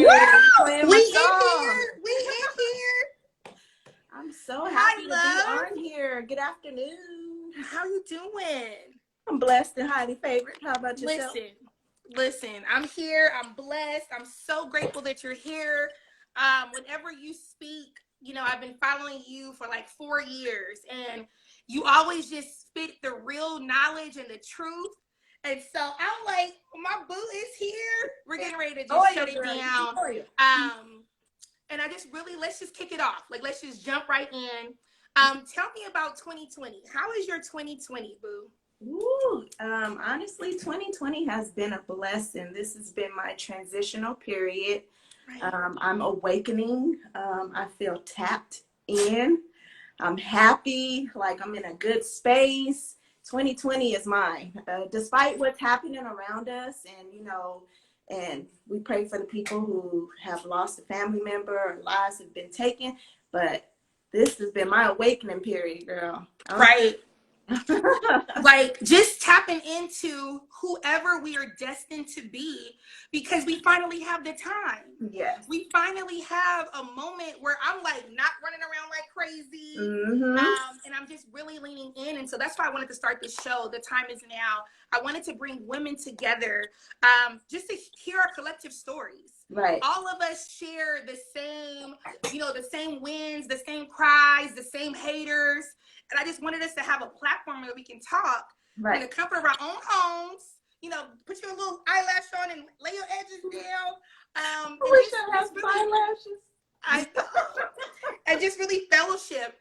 Woo! Playing We my in song. here. We in here. I'm so Hi, happy to love. be on here. Good afternoon. How you doing? I'm blessed and highly favored. How about yourself? Listen. I'm here. I'm blessed. I'm so grateful that you're here. Whenever you speak, I've been following you for like 4 years, and you always just spit the real knowledge and the truth. And so I'm like, my boo is here. We're getting ready to just shut it down. And let's just kick it off. Like, let's just jump right in. Tell me about 2020. How is your 2020, boo? Ooh, honestly, 2020 has been a blessing. This has been my transitional period. Right. I'm awakening. I feel tapped in. I'm happy, like I'm in a good space. 2020 is mine. Despite what's happening around us, and we pray for the people who have lost a family member or lives have been taken, but this has been my awakening period, girl. Right. Like, just tapping into whoever we are destined to be, because we finally have the time. Yes. We finally have a moment where I'm like not running around like crazy. And I'm just really leaning in. And so that's why I wanted to start this show. The time is now. I wanted to bring women together, just to hear our collective stories. Right. All of us share the same, the same wins, the same cries, the same haters. And I just wanted us to have a platform where we can talk in the comfort of our own homes. Put your little eyelash on and lay your edges down. I wish I had eyelashes. And just really fellowship.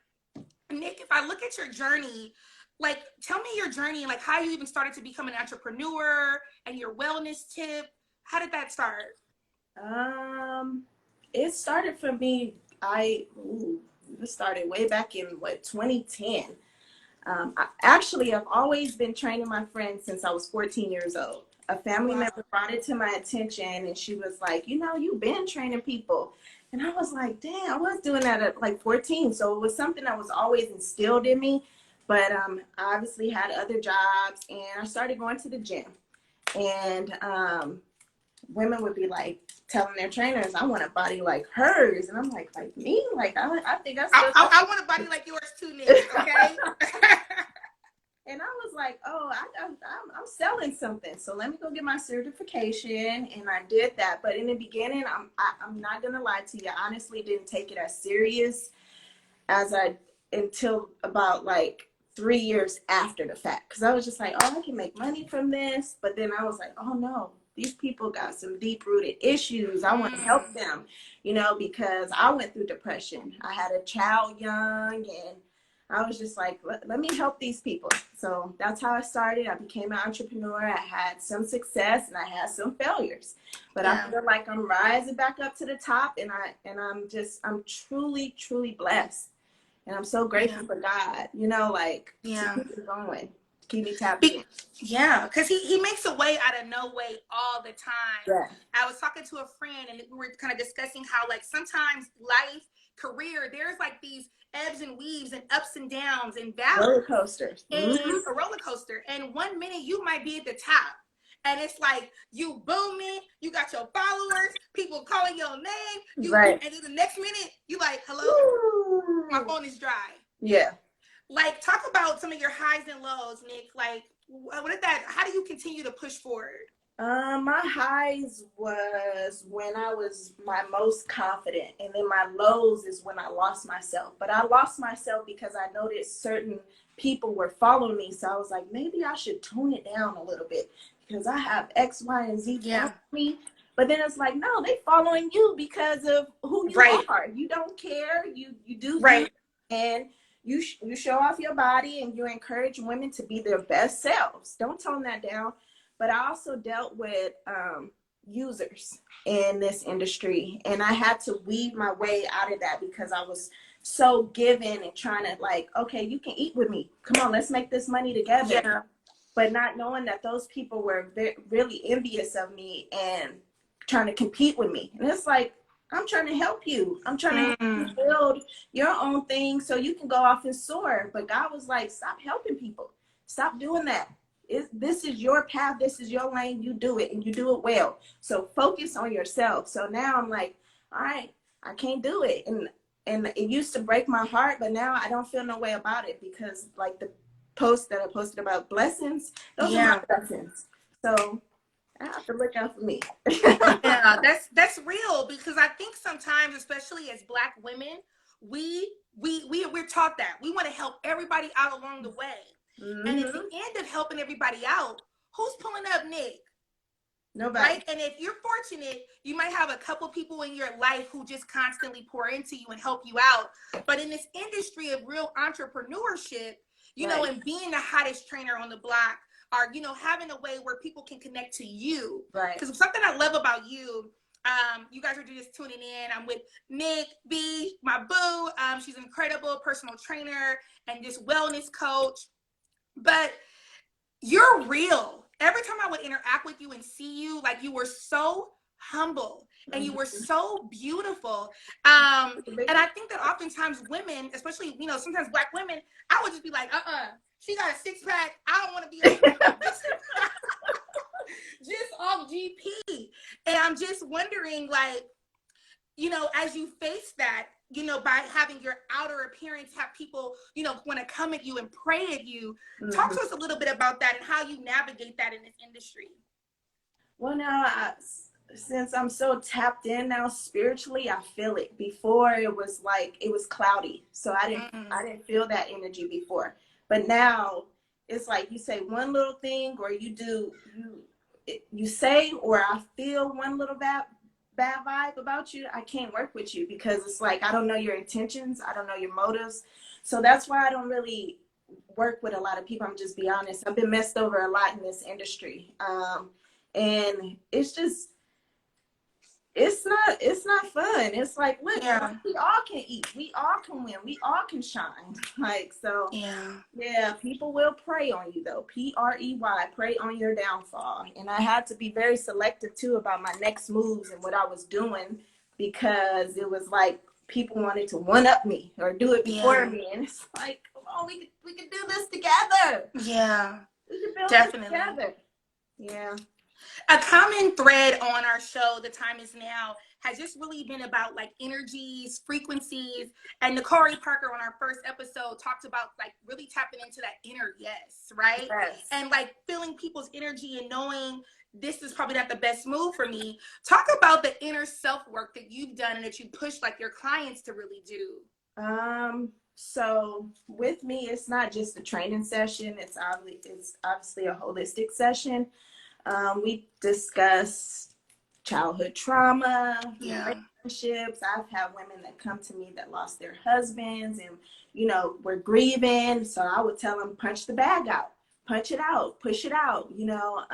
Nick, if I look at your journey, like, tell me your journey and like how you even started to become an entrepreneur and your wellness tip. How did that start? It started for me. It started way back in 2010. I've always been training my friends since I was 14 years old. A family member brought it to my attention, and she was like, you've been training people. And I was like, damn, I was doing that at like 14. So it was something that was always instilled in me. But I obviously had other jobs, and I started going to the gym. And women would be like telling their trainers, I want a body like hers. And I'm like me? Like, I think I want a body like yours too, Nick, okay? And I was like, I'm selling something. So let me go get my certification. And I did that. But in the beginning, I'm not going to lie to you. I honestly didn't take it as serious until about like 3 years after the fact. Because I was just like, I can make money from this. But then I was like, oh no. These people got some deep-rooted issues. I want to help them, because I went through depression. I had a child young, and I was just like, let me help these people. So that's how I started. I became an entrepreneur. I had some success, and I had some failures. But I feel like I'm rising back up to the top, and I'm truly, truly blessed. And I'm so grateful for God, to keep it going. Keep me tapped in. Yeah, because he makes a way out of no way all the time. Yeah. I was talking to a friend, and we were kind of discussing how, like, sometimes life, career, there's like these ebbs and weaves and ups and downs and valleys. Roller coasters. And a roller coaster. And 1 minute you might be at the top. And it's like you booming, you got your followers, people calling your name. And then the next minute, you like, hello? Ooh. My phone is dry. Yeah. Like, talk about some of your highs and lows, Nick. Like, how do you continue to push forward? My highs was when I was my most confident, and then my lows is when I lost myself. But I lost myself because I noticed certain people were following me. So I was like, maybe I should tone it down a little bit because I have X, Y, and Z following me. But then it's like, no, they following you because of who you are. You don't care. You do you, and you show off your body, and you encourage women to be their best selves. Don't tone that down. But I also dealt with users in this industry, and I had to weave my way out of that because I was so given and trying to like, okay, you can eat with me. Come on, let's make this money together. Yeah. But not knowing that those people were really envious of me and trying to compete with me. And it's like, I'm trying to help you. I'm trying to help you build your own thing so you can go off and soar. But God was like, stop helping people. Stop doing that. this is your path, this is your lane, you do it and you do it well. So focus on yourself. So now I'm like, all right, I can't do it. And it used to break my heart, but now I don't feel no way about it, because like the post that I posted about blessings, those are my blessings. So I have to look out for me. Yeah, that's real, because I think sometimes, especially as Black women, we're taught that we want to help everybody out along the way. And at the end of helping everybody out, who's pulling up Nick? Nobody. Right? And if you're fortunate, you might have a couple people in your life who just constantly pour into you and help you out. But in this industry of real entrepreneurship, you know, and being the hottest trainer on the block, or, you know, having a way where people can connect to you. Right. Because something I love about you, you guys are just tuning in. I'm with Nic B, my boo. She's an incredible personal trainer and just wellness coach. But you're real. Every time I would interact with you and see you, like, you were so humble and you were so beautiful. And I think that oftentimes women, especially, you know, sometimes Black women, I would just be like, she got a six pack. I don't want to be just off GP. And I'm just wondering, like, you know, as you face that, you know, by having your outer appearance have people, you know, want to come at you and pray at you. Talk to us a little bit about that and how you navigate that in this industry. Well, now, since I'm so tapped in now spiritually, I feel it. Before, it was like, it was cloudy. So I didn't feel that energy before. But now it's like you say one little thing, or you say, or I feel one little bad vibe about you, I can't work with you, because it's like, I don't know your intentions, I don't know your motives. So that's why I don't really work with a lot of people. I'm just be honest. I've been messed over a lot in this industry. And it's just, it's not fun. It's like, look, we all can eat, we all can win, we all can shine. Like, so yeah, people will prey on you though. PREY, prey on your downfall. And I had to be very selective too about my next moves and what I was doing, because it was like people wanted to one up me or do it before me. And it's like, come on, we can do this together. Yeah. We can build Definitely. this together. Yeah. A common thread on our show, The Time Is Now, has just really been about like energies, frequencies. And Nicole Parker on our first episode talked about like really tapping into that inner yes, right? Yes. And like feeling people's energy and knowing this is probably not the best move for me. Talk about the inner self-work that you've done and that you push like your clients to really do. So with me, it's not just a training session. It's obviously a holistic session. We discuss childhood trauma, relationships. I've had women that come to me that lost their husbands and, you know, were grieving. So I would tell them, punch the bag out, punch it out, push it out, you know.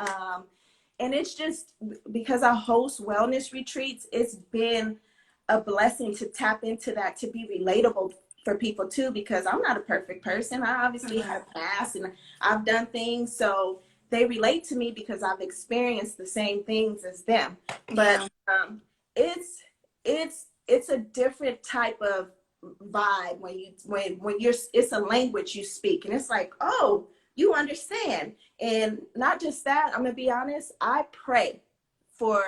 And it's just because I host wellness retreats, it's been a blessing to tap into that, to be relatable for people too, because I'm not a perfect person. I obviously had a past and I've done things. So they relate to me because I've experienced the same things as them. But it's a different type of vibe when you're, it's a language you speak, and it's like, oh, you understand. And not just that, I'm gonna be honest, I pray for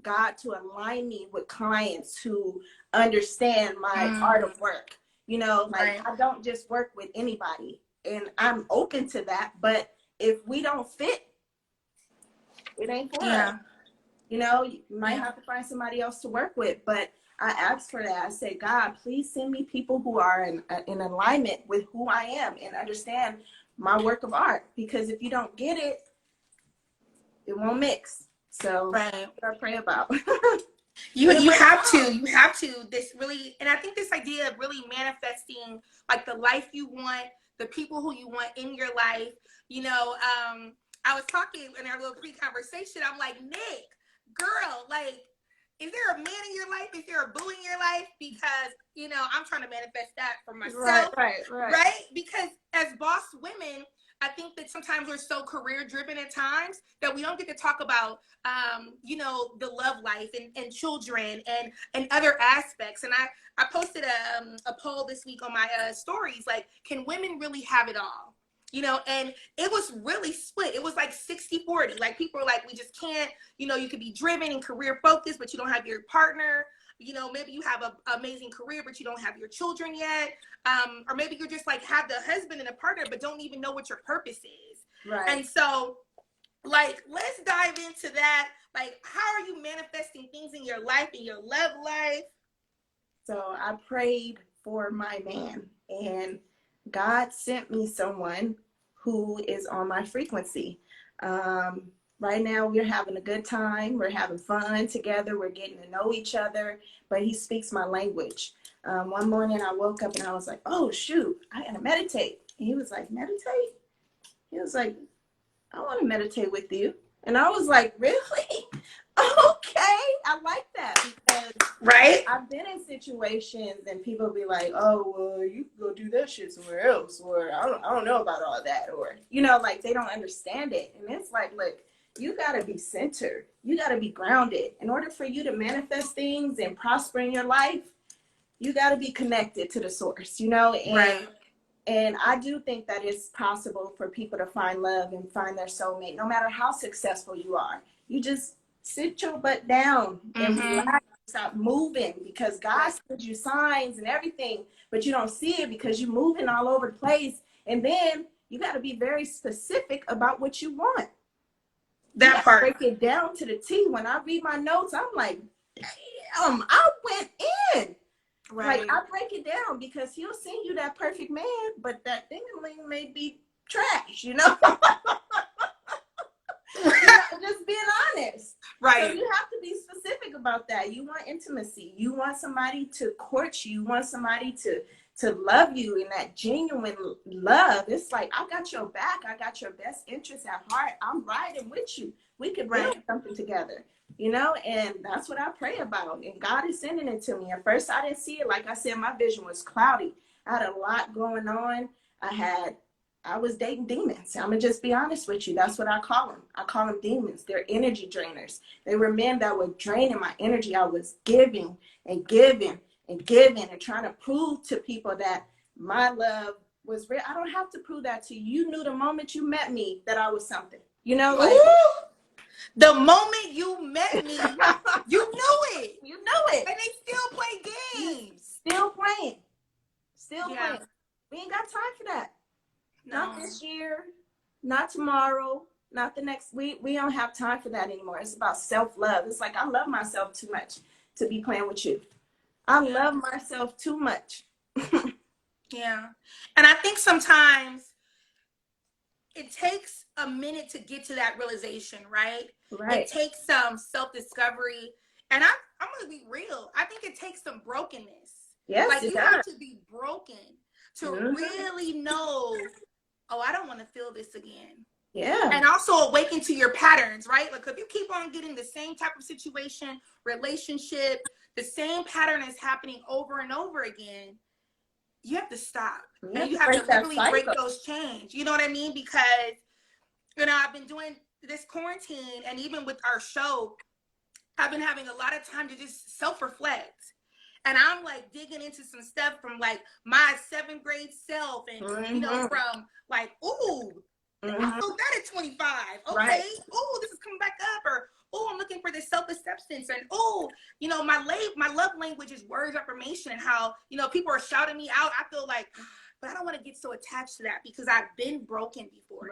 God to align me with clients who understand my art of work. You know, like I don't just work with anybody, and I'm open to that, but if we don't fit, it ain't for us. You know, you might have to find somebody else to work with. But I asked for that. I said, God, please send me people who are in alignment with who I am and understand my work of art. Because if you don't get it, it won't mix. So that's what I pray about. You have to this really, and I think this idea of really manifesting like the life you want, the people who you want in your life. You know, I was talking in our little pre-conversation. I'm like, Nic, girl, like, is there a man in your life? Is there a boo in your life? Because, you know, I'm trying to manifest that for myself. Right? Because as boss women, I think that sometimes we're so career driven at times that we don't get to talk about, you know, the love life and children and other aspects. And I posted a poll this week on my stories, like, can women really have it all? you know, and it was really split. It was like 60-40. Like people were like, we just can't, you know, you could be driven and career focused, but you don't have your partner. You know, maybe you have an amazing career, but you don't have your children yet. Or maybe you're just like have the husband and a partner, but don't even know what your purpose is. Right. And so, like, let's dive into that. Like, how are you manifesting things in your life, in your love life? So I prayed for my man, and God sent me someone who is on my frequency. Right now, we're having a good time. We're having fun together. We're getting to know each other, but he speaks my language. One morning, I woke up and I was like, oh, shoot, I got to meditate. And he was like, meditate? He was like, I want to meditate with you. And I was like, really? Okay, I like that, because right, I've been in situations and people be like, oh, well, you can go do that shit somewhere else, or I don't know about all that, or, you know, like they don't understand it. And it's like, look, you got to be centered. You got to be grounded. In order for you to manifest things and prosper in your life, you got to be connected to the source, you know? And right. And I do think that it's possible for people to find love and find their soulmate, no matter how successful you are. You just sit your butt down and relax, stop moving, because God sends you signs and everything, but you don't see it because you're moving all over the place. And then you got to be very specific about what you want. That part. Break it down to the T. When I read my notes, I'm like, damn, I went in. Right. Like, I break it down because he'll send you that perfect man, but that ding-a-ling may be trash, you know? Just being honest. Right. So you have to be specific about that. You want intimacy. You want somebody to court you. You want somebody to love you in that genuine love. It's like, I got your back. I got your best interest at heart. I'm riding with you. We could build something together. You know, and that's what I pray about. And God is sending it to me. At first, I didn't see it. Like I said, my vision was cloudy. I had a lot going on. I was dating demons. I'm going to just be honest with you. That's what I call them. I call them demons. They're energy drainers. They were men that were draining my energy. I was giving and giving and giving and trying to prove to people that my love was real. I don't have to prove that to you. You knew the moment you met me that I was something. You know, like... Ooh! The moment you met me, you knew it. You know it. And they still play games. Still playing. Playing. We ain't got time for that. No. Not this year. Not tomorrow. Not the next week. We don't have time for that anymore. It's about self-love. It's like, I love myself too much to be playing with you. I love myself too much. Yeah. And I think sometimes it takes a minute to get to that realization, right? Right. It takes some self-discovery. And I'm going to be real. I think it takes some brokenness. Yes, like, you have to be broken to really know, oh, I don't want to feel this again. Yeah. And also awaken to your patterns, right? Like, if you keep on getting the same type of situation, relationship, the same pattern is happening over and over again, you have to stop. And you have to literally break those chains. You know what I mean? Because, you know, I've been doing this quarantine, and even with our show, I've been having a lot of time to just self-reflect. And I'm like digging into some stuff from like my 7th grade self, and you know, from like, ooh, I felt that at 25. Okay, ooh, this is coming back up, or oh, I'm looking for this self-acceptance, and oh, you know, my love language is words of affirmation, and how, you know, people are shouting me out. I feel like, but I don't want to get so attached to that because I've been broken before.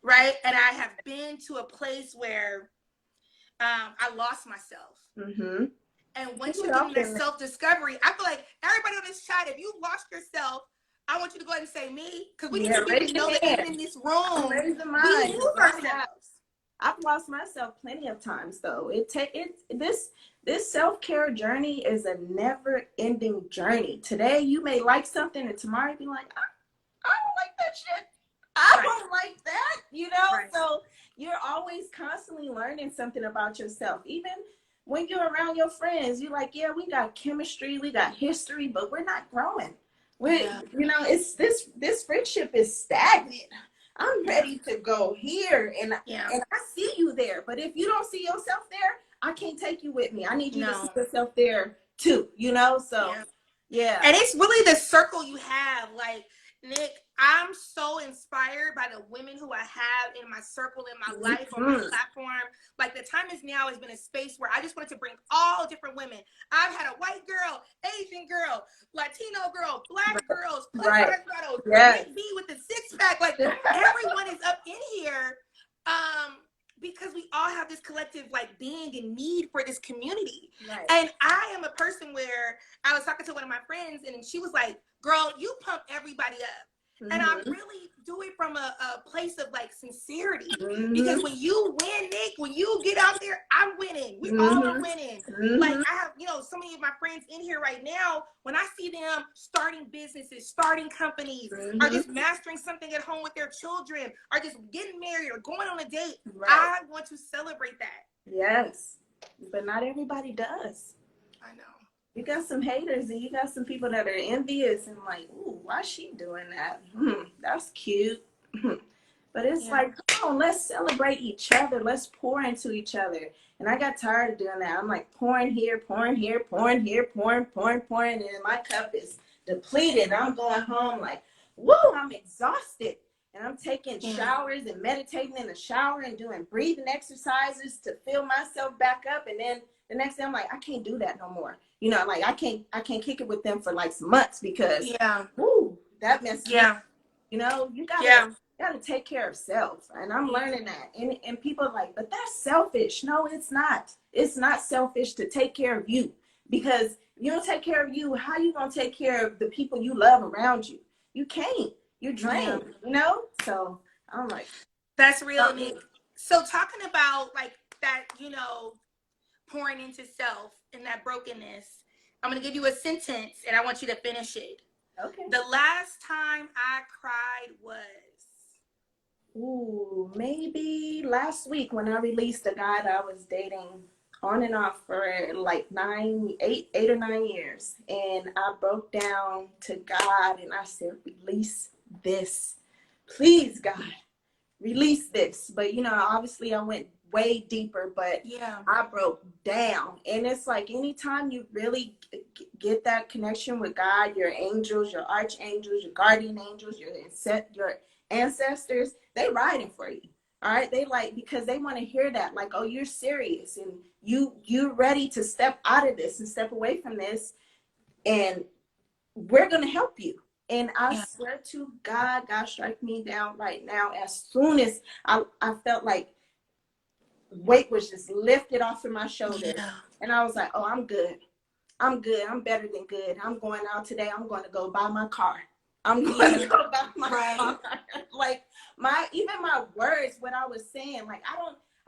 Right. And I have been to a place where I lost myself. And once you get in that self-discovery, I feel like everybody on this chat, if you lost yourself, I want you to go ahead and say me, because we need to get to know that even in this room, we lose ourselves. I've lost myself plenty of times, though. This self-care journey is a never-ending journey. Today, you may like something, and tomorrow, you be like, I don't like that shit. I don't like that, you know? So you're always constantly learning something about yourself. Even when you're around your friends, you're like, yeah, we got chemistry, we got history, but we're not growing. You know, it's this friendship is stagnant. I'm ready to go here, and I see you there. But if you don't see yourself there, I can't take you with me. I need you to see yourself there too, you know? So, yeah. And it's really the circle you have. Like, Nick, I'm so inspired by the women who I have in my circle, in my life, on my platform. Like, the time is now has been a space where I just wanted to bring all different women. I've had a white girl, Asian girl, Latino girl, black girls, plus size models, Nic B with the six pack. Like, everyone is up in here. Because we all have this collective like being and need for this community. Right. And I am a person where I was talking to one of my friends and she was like, girl, you pump everybody up. Mm-hmm. And I really do it from a place of like sincerity. Mm-hmm. Because when you win, Nic, when you get out there, I'm winning. We all are winning. Mm-hmm. Like, I have, so many of my friends in here right now, when I see them starting businesses, starting companies, or just mastering something at home with their children, or just getting married or going on a date, I want to celebrate that. Yes. But not everybody does. I know. You got some haters and you got some people that are envious and like, ooh, why is she doing that? That's cute. But it's like, come on, let's celebrate each other. Let's pour into each other. And I got tired of doing that. I'm like pouring here, pouring here, pouring here, pouring. And my cup is depleted. I'm going home like, woo, I'm exhausted. And I'm taking showers and meditating in the shower and doing breathing exercises to fill myself back up. And then the next day I'm like, I can't do that no more. Like I can't kick it with them for like some months because woo, that messed me up. You gotta take care of self. And I'm learning that. And people are like, but that's selfish. No, it's not. It's not selfish to take care of you. Because you don't take care of you, how you gonna take care of the people you love around you? You can't. You're drained, So I'm like, that's real, Nic. So talking about like that, pouring into self and that brokenness, I'm going to give you a sentence and I want you to finish it. Okay. The last time I cried was? Ooh, maybe last week when I released a guy that I was dating on and off for like 8 or 9 years. And I broke down to God and I said, release this. Please, God, release this. But, obviously I went way deeper, but I broke down. And it's like anytime you really get that connection with God, your angels, your archangels, your guardian angels, your ancestors, they riding for you. All right. They because they want to hear that, like, oh, you're serious and you're ready to step out of this and step away from this. And we're going to help you. And I swear to God, God strike me down right now. As soon as I felt like weight was just lifted off of my shoulders. And I was like, oh, I'm good. I'm good. I'm better than good. I'm going out today. I'm going to go buy my car. I'm going to go buy my car. Like even my words, what I was saying, like I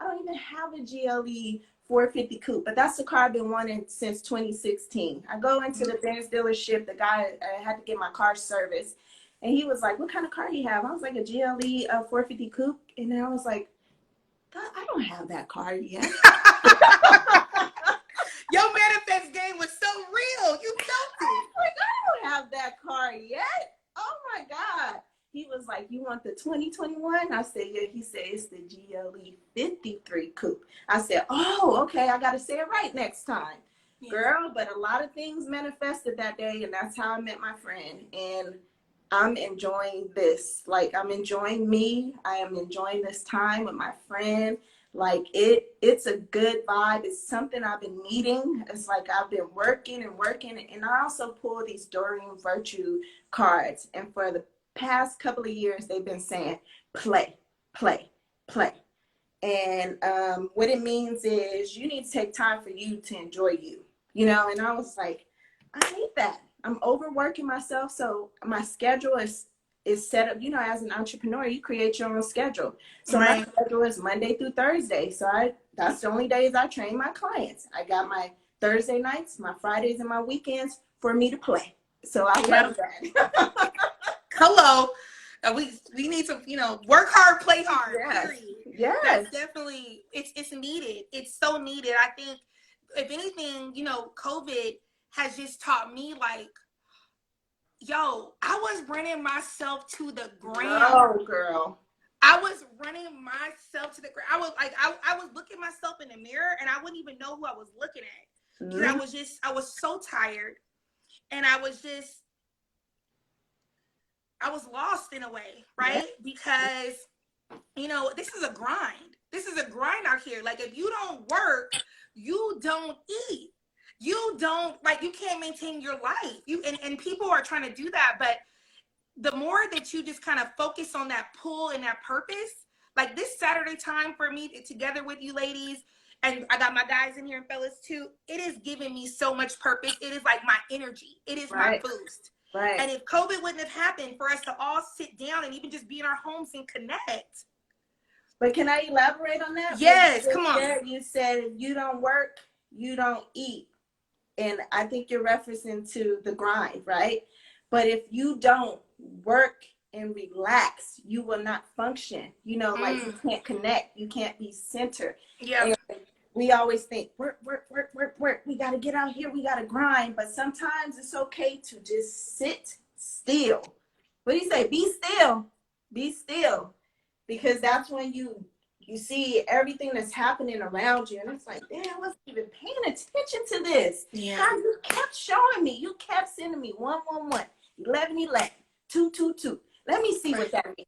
don't even have a GLE 450 coupe, but that's the car I've been wanting since 2016. I go into the Benz dealership. The guy, I had to get my car serviced, and he was like, "What kind of car do you have?" I was like, "A GLE 450 coupe," and then I was like, I don't have that car yet. Your manifest game was so real. You felt it. Like, I don't have that car yet. Oh my God. He was like, you want the 2021? I said, yeah. He said, it's the GLE 53 coupe. I said, oh, okay. I got to say it right next time. Yeah. Girl, but a lot of things manifested that day. And that's how I met my friend. And I'm enjoying this. Like, I'm enjoying me. I am enjoying this time with my friend. Like, it's a good vibe. It's something I've been needing. It's like I've been working. And I also pull these Doreen Virtue cards. And for the past couple of years, they've been saying, play, play, play. And what it means is you need to take time for you to enjoy you, and I was like, I hate that. I'm overworking myself. So my schedule is set up, as an entrepreneur, you create your own schedule. So my schedule is Monday through Thursday. So that's the only days I train my clients. I got my Thursday nights, my Fridays, and my weekends for me to play. So I love that. Hello. We need to, work hard, play hard. Yes. Period. Yes. That's definitely, it's needed. It's so needed. I think if anything, COVID has just taught me like, yo, I was running myself to the ground. Oh, girl. I was running myself to the ground. I was like, I was looking myself in the mirror and I wouldn't even know who I was looking at. Mm-hmm. I was so tired. And I I was lost in a way, Yeah. right? Because, you know, this is a grind. This is a grind out here. Like, if you don't work, you don't eat. You don't, like, you can't maintain your life. And people are trying to do that, but the more that you just kind of focus on that pull and that purpose, like this Saturday time for me together with you ladies, and I got my guys in here and fellas too, it is giving me so much purpose. It is like my energy. It is my Right. boost. Right. And if COVID wouldn't have happened for us to all sit down and even just be in our homes and connect. But can I elaborate on that? Yes, come on. You said if you don't work, you don't eat. And I think you're referencing to the grind, right? But if you don't work and relax, you will not function. You know, like you can't connect, you can't be centered. Yeah. And we always think work. We got to get out here, we got to grind. But sometimes it's okay to just sit still. What do you say? Be still. Be still. Because that's when you see everything that's happening around you, and it's like, damn, I wasn't even paying attention to this. Yeah. God, you kept showing me, you kept sending me 111, 1111, 222. Let me see what that means.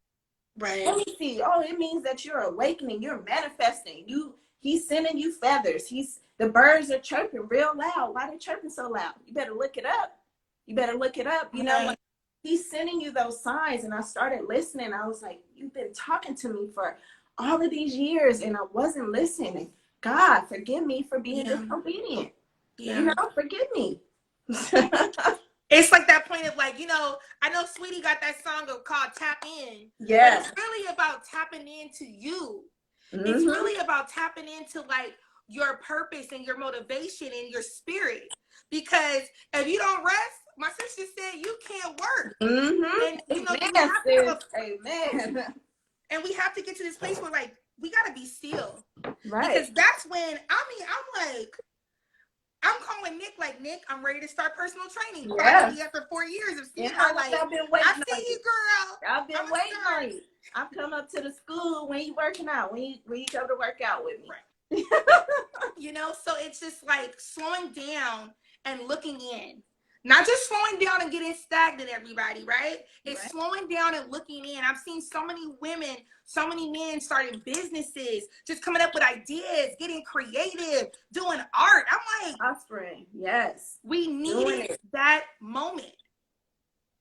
Right. Let me see. Oh, it means that you're awakening, you're manifesting. He's sending you feathers. The birds are chirping real loud. Why are they chirping so loud? You better look it up. You know, like, he's sending you those signs. And I started listening. I was like, you've been talking to me for all of these years and I wasn't listening. God, forgive me for being disobedient. Yeah. You know, forgive me. It's like that point of like, you know, I know Sweetie got that song called Tap In. Yeah. But it's really about tapping into you. Mm-hmm. It's really about tapping into like your purpose and your motivation and your spirit. Because if you don't rest, my sister said you can't work. Mm-hmm. And you know, Amen, you have to have Amen. And we have to get to this place where like we gotta be still. Right. Because that's when I'm calling Nic like, Nic, I'm ready to start personal training. Yeah. Finally, after 4 years of seeing her, like, I've been waiting. I see you, girl. I've been waiting on you. I've come up to the school when you working out, when you come to work out with me. Right. You know, so it's just like slowing down and looking in. Not just slowing down and getting stagnant, everybody, right? It's Right. slowing down and looking in. I've seen so many women, so many men starting businesses, just coming up with ideas, getting creative, doing art. I'm like, offspring, yes. We needed that moment.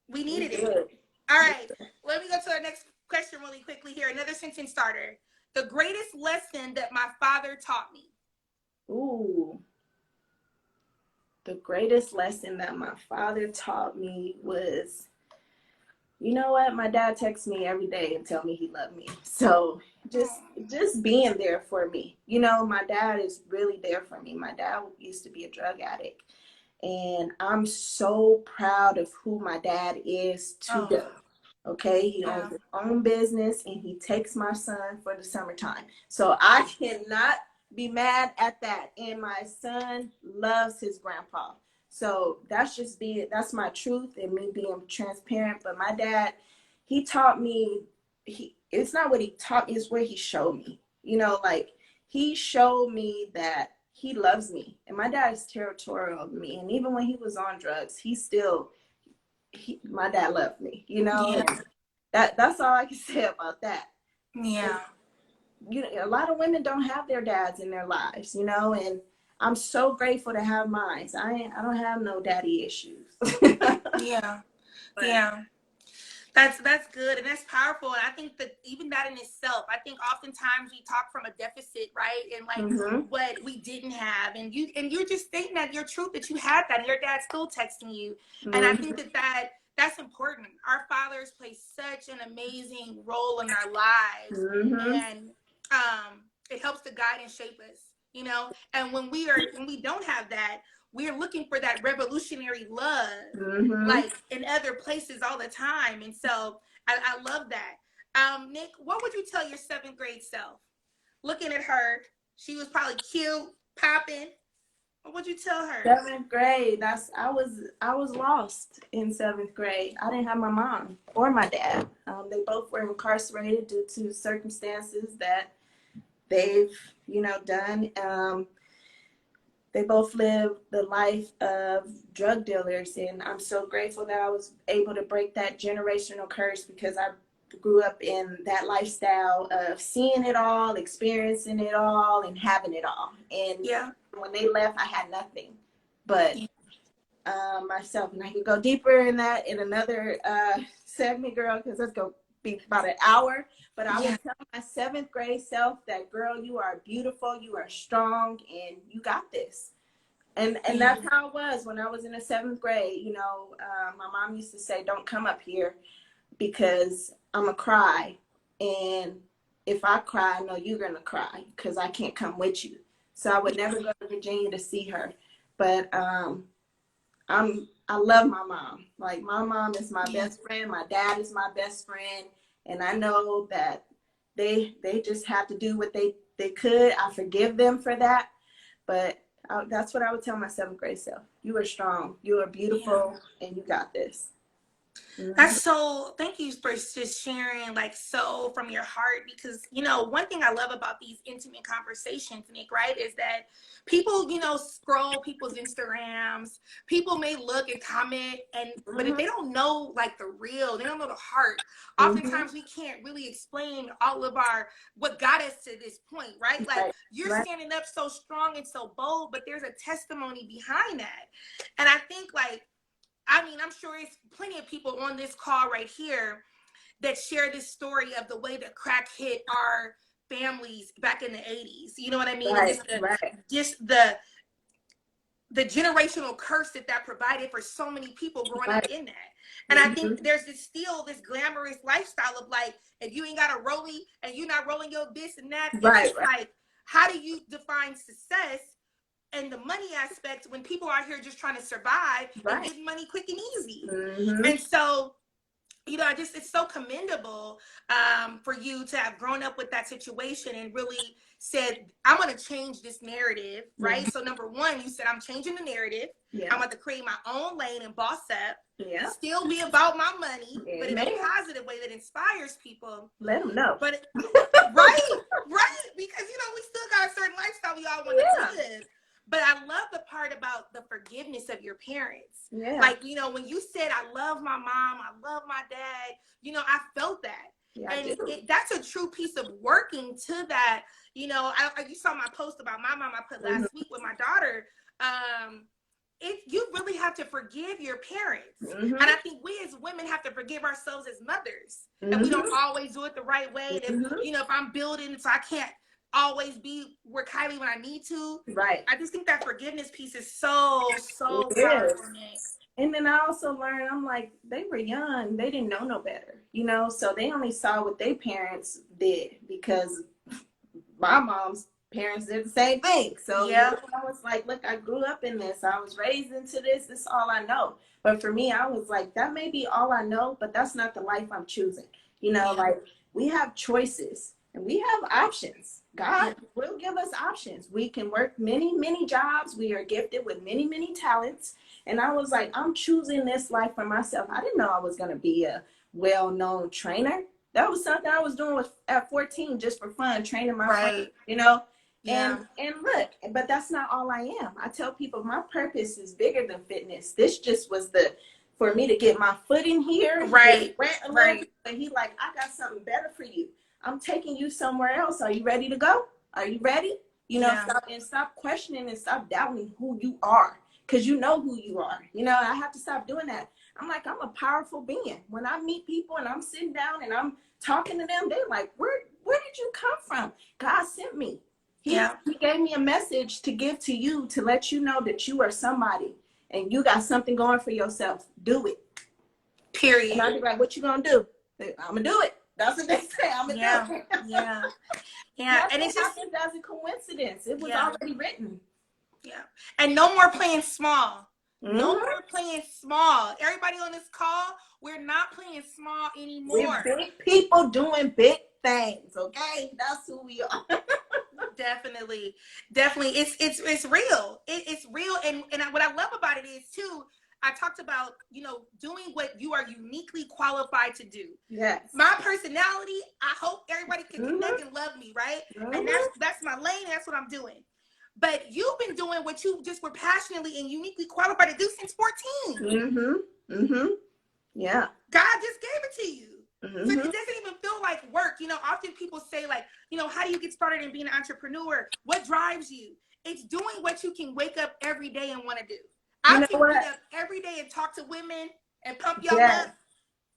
We needed it. All right, let me go to our next question really quickly here. Another sentence starter. The greatest lesson that my father taught me. Ooh. The greatest lesson that my father taught me was, you know what? My dad texts me every day and tell me he loved me. So just being there for me. You know, my dad is really there for me. My dad used to be a drug addict. And I'm so proud of who my dad is today. Okay, he owns his own business and he takes my son for the summertime. So I cannot be mad at that. And my son loves his grandpa. So that's my truth and me being transparent. But my dad, he taught me, it's not what he taught me, it's what he showed me. You know, like he showed me that he loves me. And my dad is territorial of me. And even when he was on drugs, my dad loved me, you know. Yeah. That's all I can say about that. Yeah. And, you know, a lot of women don't have their dads in their lives, you know, and I'm so grateful to have mine. I don't have no daddy issues. Yeah. Yeah. That's good and that's powerful. And I think that even that in itself, I think oftentimes we talk from a deficit, right? And like what we didn't have. And you're just stating that your truth that you had that and your dad's still texting you. And I think that's important. Our fathers play such an amazing role in our lives. And it helps to guide and shape us, you know? And when we don't have that, we're looking for that revolutionary love, like in other places all the time. And so I love that. Nic, what would you tell your 7th grade self? Looking at her, she was probably cute, popping. What would you tell her? 7th grade, I was lost in 7th grade. I didn't have my mom or my dad. They both were incarcerated due to circumstances that they've, you know, done. they both lived the life of drug dealers. And I'm so grateful that I was able to break that generational curse, because I grew up in that lifestyle of seeing it all, experiencing it all, and having it all. And when they left, I had nothing but myself. And I could go deeper in that in another segment, girl, because that's going to be about an hour. But I would tell my 7th grade self that, girl, you are beautiful, you are strong, and you got this. And that's how it was when I was in the 7th grade. You know, my mom used to say, don't come up here because I'm going to cry. And if I cry, I know you're going to cry because I can't come with you. So I would never go to Virginia to see her. But I love my mom. Like, my mom is my best friend. My dad is my best friend. And I know that they just have to do what they could. I forgive them for that. But that's what I would tell my 7th grade self. You are strong. You are beautiful, and you got this. That's so, thank you for just sharing, like, so from your heart, because, you know, one thing I love about these intimate conversations, Nick, right, is that people, you know, scroll people's Instagrams, people may look and comment, but if they don't know, like, the real, they don't know the heart, oftentimes we can't really explain all of what got us to this point, right? Like, you're standing up so strong and so bold, but there's a testimony behind that. And I think, like, I mean, I'm sure there's plenty of people on this call right here that share this story of the way that crack hit our families back in the 80s. You know what I mean? Just the generational curse that provided for so many people growing up in that. And I think there's this glamorous lifestyle of, like, if you ain't got a rollie and you're not rolling your this and that, it's like, how do you define success and the money aspect when people are here just trying to survive and get money quick and easy? And so, you know, it's so commendable for you to have grown up with that situation and really said, I'm going to change this narrative, right? So number one, you said, I'm changing the narrative. I'm going to create my own lane and boss up. Still be about my money, but in a positive way that inspires people. Let them know. But right, because, you know, we still got a certain lifestyle we all want to live. But I love the part about the forgiveness of your parents. Like, you know, when you said, I love my mom, I love my dad, you know, I felt that. And that's a true piece of working to that. You know, you saw my post about my mom I put last week with my daughter. You really have to forgive your parents. And I think we as women have to forgive ourselves as mothers. And we don't always do it the right way. And if, you know, if I'm building, so I can't always be where Kylie when I need to. I just think that forgiveness piece is so powerful. And then I also learned, I'm like, they were young. They didn't know no better, you know? So they only saw what their parents did, because my mom's parents did the same thing. So you know, I was like, look, I grew up in this. I was raised into this. This is all I know. But for me, I was like, that may be all I know, but that's not the life I'm choosing. You know, like, we have choices and we have options. God will give us options. We can work many jobs. We are gifted with many talents. And I was like, I'm choosing this life for myself. I didn't know I was going to be a well-known trainer. That was something I was doing at 14 just for fun, training my friends, you know? And look, but that's not all I am. I tell people my purpose is bigger than fitness. This just was for me to get my foot in here. But he like, I got something better for you. I'm taking you somewhere else. Are you ready to go? Are you ready? You know, stop questioning and stop doubting who you are, because you know who you are. You know, I have to stop doing that. I'm like, I'm a powerful being. When I meet people and I'm sitting down and I'm talking to them, they're like, where did you come from? God sent me. He gave me a message to give to you to let you know that you are somebody and you got something going for yourself. Do it. Period. And I'll be like, what you gonna do? I'm gonna do it. That's what they say. I'm gonna do it. And it's just as a coincidence. It was already written. And no more playing small. No more playing small. Everybody on this call, we're not playing small anymore. We're big people doing big things. Okay, that's who we are. Definitely. It's real. It's real. And what I love about it is too, I talked about, you know, doing what you are uniquely qualified to do. My personality, I hope everybody can connect and love me, right? And that's my lane. That's what I'm doing. but you've been doing what you just were passionately and uniquely qualified to do since 14. Yeah. God just gave it to you. So it Mm-hmm. doesn't even feel like work. You know, often people say, like, you know, how do you get started in being an entrepreneur? What drives you? It's doing what you can wake up every day and want to do. You I know can what? get up every day and talk to women and pump y'all Yes. up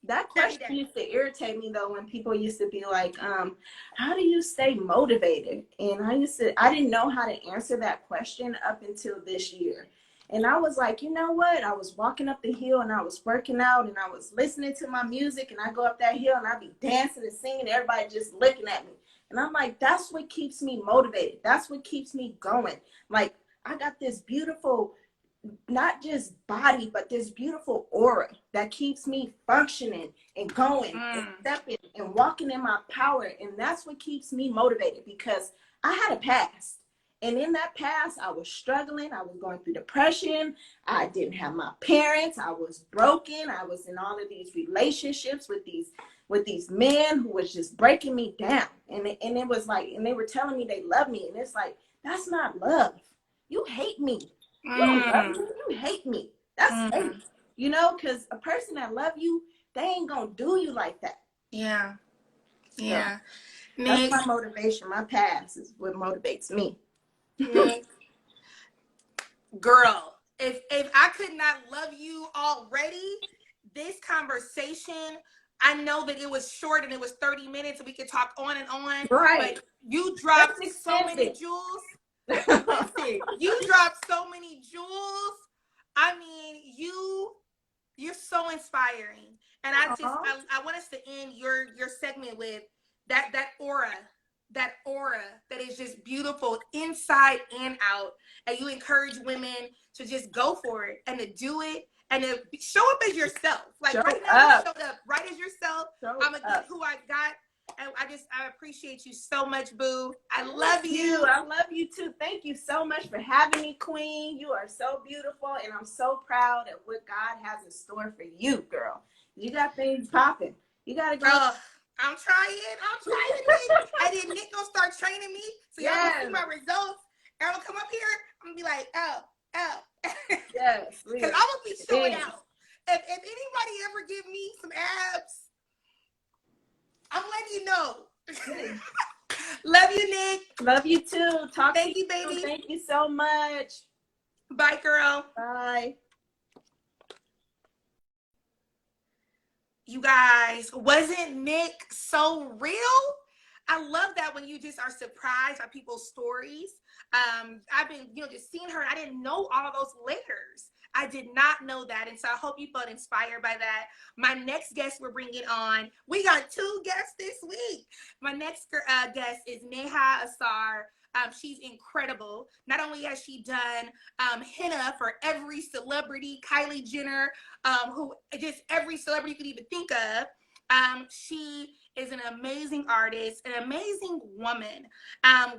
That every question day. used to irritate me though, when people used to be like, how do you stay motivated? And I didn't know how to answer that question up until this year. And I was like, you know what? I was walking up the hill and I was working out and I was listening to my music, and I go up that hill and I be dancing and singing, everybody just looking at me. And I'm like, that's what keeps me motivated. That's what keeps me going. Like, I got this beautiful, not just body, but this beautiful aura that keeps me functioning and going and stepping and walking in my power. And that's what keeps me motivated, because I had a past. And in that past, I was struggling. I was going through depression. I didn't have my parents. I was broken. I was in all of these relationships with these men who was just breaking me down. And it was like, and they were telling me they love me. And it's like, that's not love. You hate me. You don't love me, you hate me. That's hate. You know, because a person that love you, they ain't gonna do you like that. Yeah. Yeah. So, that's my motivation. My past is what motivates me. Nick, girl, if I could not love you already, this conversation, I know that it was short and it was 30 minutes and we could talk on and on. Right. But you dropped so many jewels. Listen, you dropped so many jewels. I mean, you're so inspiring. And I want us to end your segment with that aura that is just beautiful inside and out. And you encourage women to just go for it and to do it and to show up as yourself. Like right now, you showed up right as yourself. I'm gonna get who I got. And I appreciate you so much, boo. I love you. I love you too. Thank you so much for having me, Queen. You are so beautiful, and I'm so proud of what God has in store for you, girl. You got things popping. You gotta go. I'm trying. And then Nick gonna start training me, so y'all can see my results. And I'm gonna come up here. I'm gonna be like, oh. Yes. Because I'm gonna be showing out. If anybody ever give me some abs, I'm letting you know. Love you, Nick. Love you too. Thank you, baby. Thank you so much. Bye, girl. Bye. You guys, wasn't Nick so real? I love that when you just are surprised by people's stories. I've been, just seeing her. I didn't know all of those layers. I did not know that. And so I hope you felt inspired by that. My next guest we're bringing on, we got 2 guests this week. My next guest is Neha Assar. She's incredible. Not only has she done henna for every celebrity, Kylie Jenner, who just every celebrity you could even think of. She is an amazing artist, an amazing woman.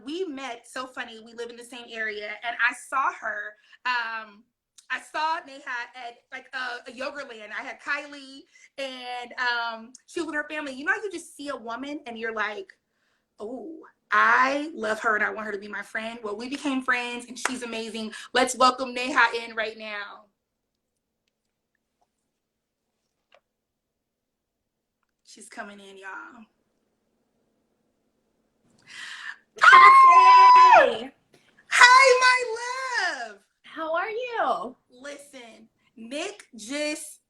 We met, so funny, we live in the same area, and I saw her. I saw Neha at like a Yogurtland. I had Kylie, and she was with her family. You know, you just see a woman and you're like, oh, I love her and I want her to be my friend. Well, we became friends and she's amazing. Let's welcome Neha in right now. She's coming in, y'all. Hey! Hi, my love! How are you? Listen, Nick just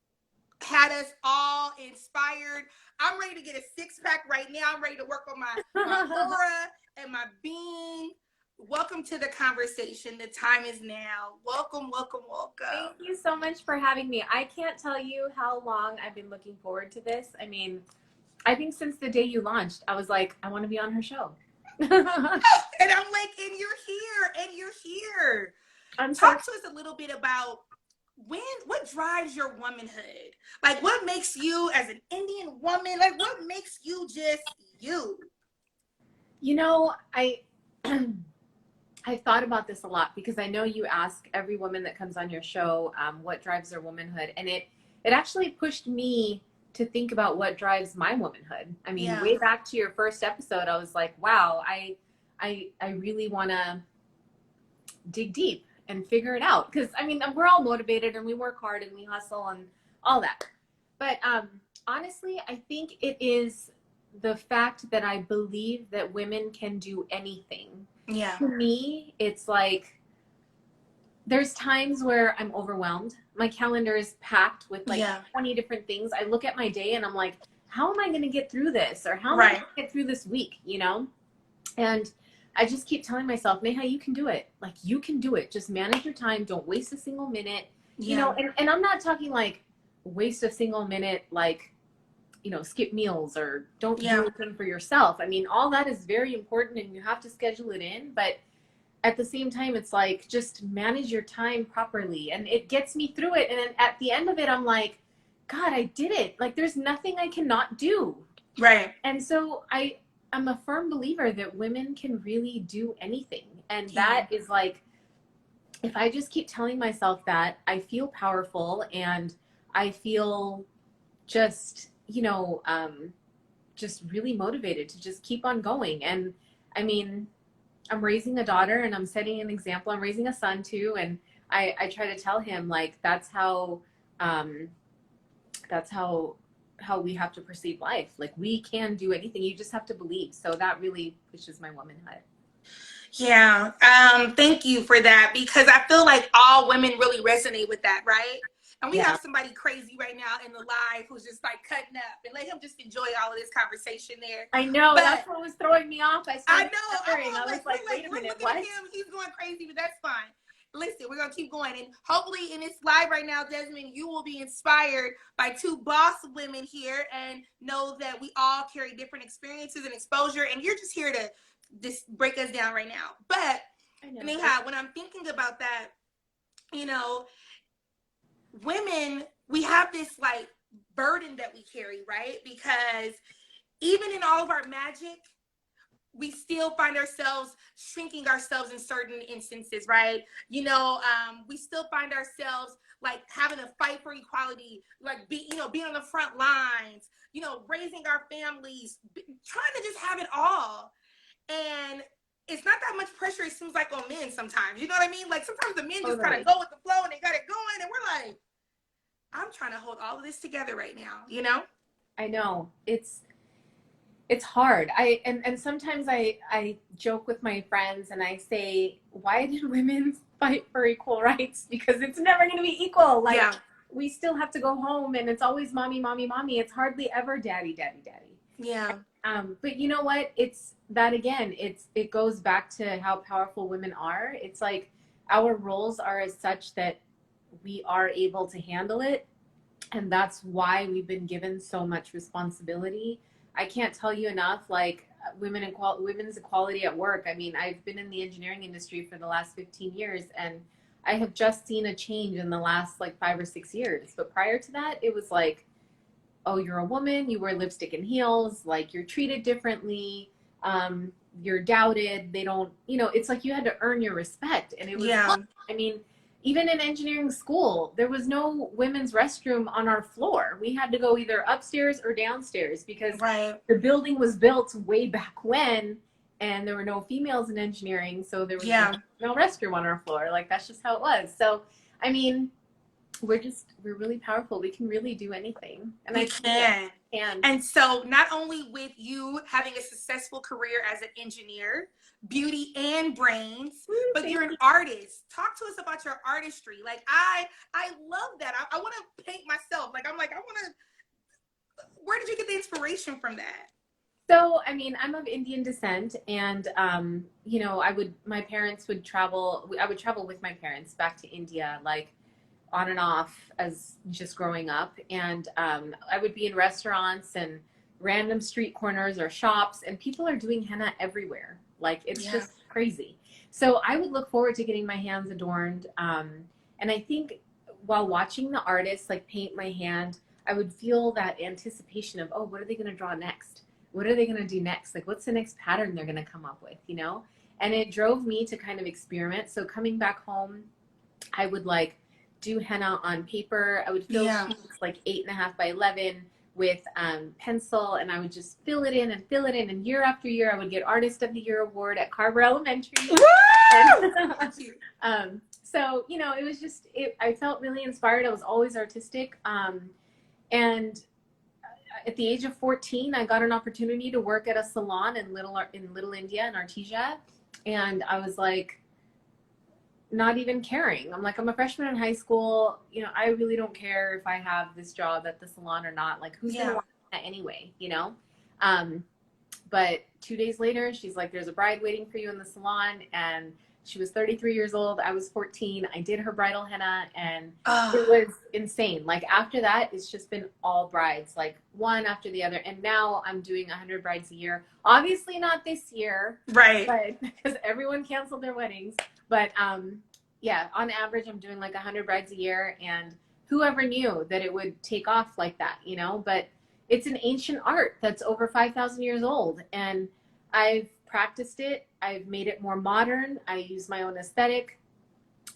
had us all inspired. I'm ready to get a 6-pack right now. I'm ready to work on my aura and my being. Welcome to the conversation. The time is now. Welcome, welcome, welcome. Thank you so much for having me. I can't tell you how long I've been looking forward to this. I mean, I think since the day you launched, I was like, I want to be on her show. And I'm like, and you're here. Talk to us a little bit about what drives your womanhood? Like, what makes you as an Indian woman, like what makes you just you? You know, I thought about this a lot because I know you ask every woman that comes on your show what drives their womanhood, and it actually pushed me to think about what drives my womanhood. I mean, way back to your first episode, I was like, wow, I really want to dig deep and figure it out. Because I mean, we're all motivated and we work hard and we hustle and all that. But honestly, I think it is the fact that I believe that women can do anything. Yeah. To me, it's like there's times where I'm overwhelmed. My calendar is packed with like 20 different things. I look at my day and I'm like, how am I going to get through this? Or how am I going to get through this week, you know? And I just keep telling myself, Neha, you can do it. Like, you can do it. Just manage your time. Don't waste a single minute. You know, and I'm not talking like waste a single minute, like, you know, skip meals or don't do anything for yourself. I mean, all that is very important and you have to schedule it in. But at the same time, it's like, just manage your time properly. And it gets me through it. And then at the end of it, I'm like, God, I did it. Like, there's nothing I cannot do. Right. And so I'm a firm believer that women can really do anything. And that is like, if I just keep telling myself that, I feel powerful and I feel just, you know, just really motivated to just keep on going. And I mean, I'm raising a daughter and I'm setting an example. I'm raising a son too. And I try to tell him, like, that's how we have to perceive life. Like, we can do anything. You just have to believe. So that really pushes my womanhood. Yeah. Thank you for that, because I feel like all women really resonate with that, right? And we have somebody crazy right now in the live who's just like cutting up, and let him just enjoy all of this conversation there. I know, but that's what was throwing me off. I know. I was like, wait a minute, what? At him. He's going crazy, but that's fine. Listen, we're going to keep going. And hopefully in this live right now, Desmond, you will be inspired by two boss women here and know that we all carry different experiences and exposure. And you're just here to just break us down right now. But Neha, when I'm thinking about that, you know, women, we have this like burden that we carry, right? Because even in all of our magic, we still find ourselves shrinking ourselves in certain instances, right? You know, we still find ourselves like having to fight for equality, like being on the front lines, you know, raising our families, trying to just have it all. And it's not that much pressure, it seems like, on men sometimes. You know what I mean? Like, sometimes the men just kind of go with the flow and they got it going, and we're like, I'm trying to hold all of this together right now, you know? I know. It's hard. And sometimes I joke with my friends and I say, why did women fight for equal rights? Because it's never going to be equal. Like, we still have to go home and it's always mommy, mommy, mommy. It's hardly ever daddy, daddy, daddy. Yeah. But you know what? It's that again, it goes back to how powerful women are. It's like our roles are as such that we are able to handle it. And that's why we've been given so much responsibility. I can't tell you enough, like, women's equality at work. I mean, I've been in the engineering industry for the last 15 years, and I have just seen a change in the last, like, 5 or 6 years. But prior to that, it was like, oh, you're a woman, you wear lipstick and heels, like, you're treated differently, you're doubted, they don't, you know, it's like you had to earn your respect. And it was, I mean, even in engineering school, there was no women's restroom on our floor. We had to go either upstairs or downstairs because the building was built way back when, and there were no females in engineering, so there was no restroom on our floor. Like, that's just how it was. So, I mean, we're really powerful. We can really do anything. And we can. And so not only with you having a successful career as an engineer, beauty and brains, but you're an artist. Talk to us about your artistry. Like, I love that. I want to paint myself. Like, where did you get the inspiration from that? So, I mean, I'm of Indian descent, and, you know, my parents would travel, I would travel with my parents back to India, like, on and off as just growing up. And I would be in restaurants and random street corners or shops, and people are doing henna everywhere. Like, it's just crazy. So I would look forward to getting my hands adorned. And I think while watching the artists like paint my hand, I would feel that anticipation of, oh, what are they going to draw next? What are they going to do next? Like, what's the next pattern they're going to come up with, you know? And it drove me to kind of experiment. So coming back home, I would like do henna on paper. I would fill sheets like 8.5 by 11 with pencil, and I would just fill it in. And year after year, I would get Artist of the Year award at Carver Elementary. And Cute. so, you know, it was just, I felt really inspired. I was always artistic. And at the age of 14, I got an opportunity to work at a salon in Little India in Artesia. And I was like, not even caring. I'm like, I'm a freshman in high school. You know, I really don't care if I have this job at the salon or not. Like, who's going to want that anyway, you know? But 2 days later, she's like, there's a bride waiting for you in the salon. And she was 33 years old. I was 14. I did her bridal henna, and it was insane. Like, after that, it's just been all brides, like one after the other. And now I'm doing 100 brides a year. Obviously not this year. Right. But because everyone canceled their weddings. But yeah, on average, I'm doing like 100 brides a year. And whoever knew that it would take off like that, you know? But it's an ancient art that's over 5,000 years old. And I've practiced it. I've made it more modern. I use my own aesthetic.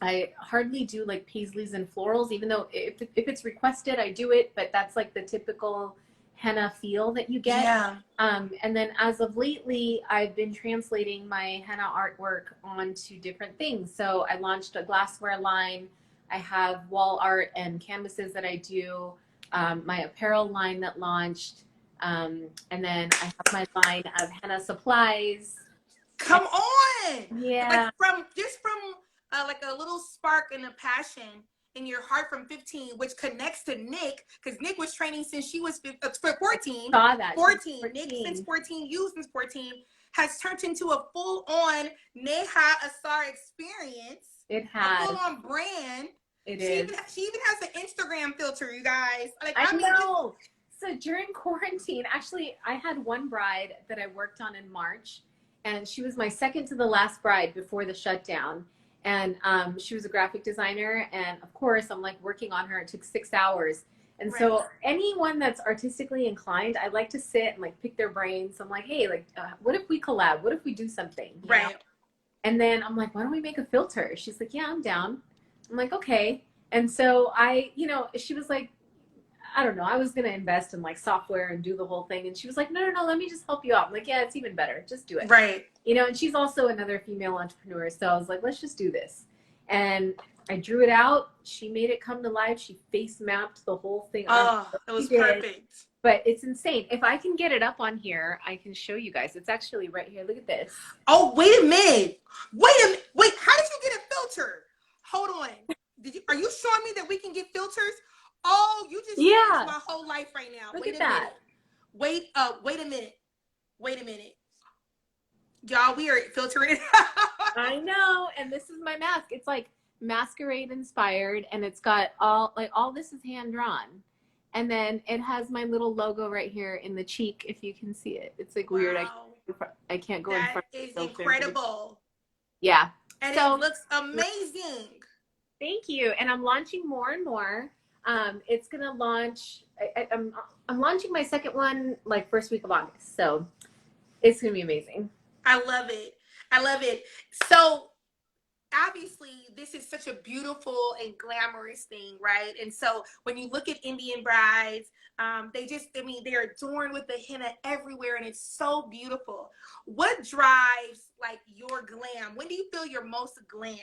I hardly do like paisleys and florals, even though if it's requested, I do it. But that's like the typical henna feel that you get. Yeah. And then as of lately, I've been translating my henna artwork onto different things. So I launched a glassware line. I have wall art and canvases that I do. My apparel line that launched. And then I have my line of henna supplies. Come on. Yeah. Like from like a little spark and a passion in your heart from 15, which connects to Nic, because Nic was training since she was 14. I saw that. 14. Nic since 14, you since 14, has turned into a full-on Neha Assar experience. It has. A full-on brand. It she is. Even has an Instagram filter, you guys. Like, I know. So during quarantine, actually, I had one bride that I worked on in March, and she was my second to the last bride before the shutdown. And she was a graphic designer. And of course, I'm like working on her. It took 6 hours. And so anyone that's artistically inclined, I like to sit and like pick their brains. I'm like, hey, like, what if we collab? What if we do something? You know? And then I'm like, why don't we make a filter? She's like, yeah, I'm down. I'm like, okay. And so you know, she was like, I don't know, I was going to invest in like software and do the whole thing. And she was like, no, let me just help you out. I'm like, yeah, it's even better. Just do it. Right. You know, and she's also another female entrepreneur. So I was like, let's just do this. And I drew it out. She made it come to life. She face mapped the whole thing. Oh, it was perfect. But it's insane. If I can get it up on here, I can show you guys. It's actually right here. Look at this. Oh, wait a minute. Wait, how did you get a filter? Hold on. Are you showing me that we can get filters? Oh, you just changed my whole life right now. Look at that. Wait a minute. Y'all, we are filtering. I know. And this is my mask. It's like masquerade inspired, and it's got all this is hand drawn. And then it has my little logo right here in the cheek, if you can see it. It's like weird. I can't go in front. That is incredible. Yeah. And it looks amazing. Thank you. And I'm launching more and more. It's gonna launch. I'm launching my second one like first week of August, so it's gonna be amazing. I love it. So obviously, this is such a beautiful and glamorous thing, right? And so when you look at Indian brides, they're adorned with the henna everywhere, and it's so beautiful. What drives like your glam? When do you feel your most glam?